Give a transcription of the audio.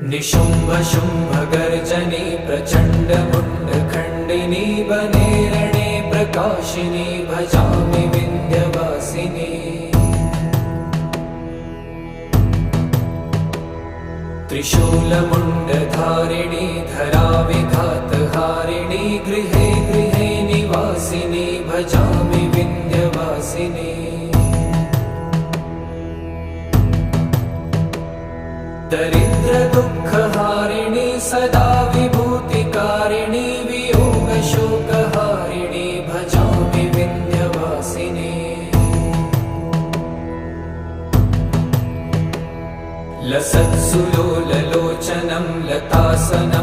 निशुम्भ शुम्भ गर्जनी प्रचण्ड मुण्डखण्डिनी वने रणे प्रकाशिनी भजामि विन्ध्यवासिनी। त्रिशूलमुण्डधारिणी धराविघातहारिणी गृहे गृहे निवासिनी भजामि विन्ध्यवासिनी। दरिद्र दुःखहारिणी सदा विभूतिकारिणी वियोगशोकहारिणी भजामि विन्ध्यवासिनी। लसत्सुलोललोचनं लतासनं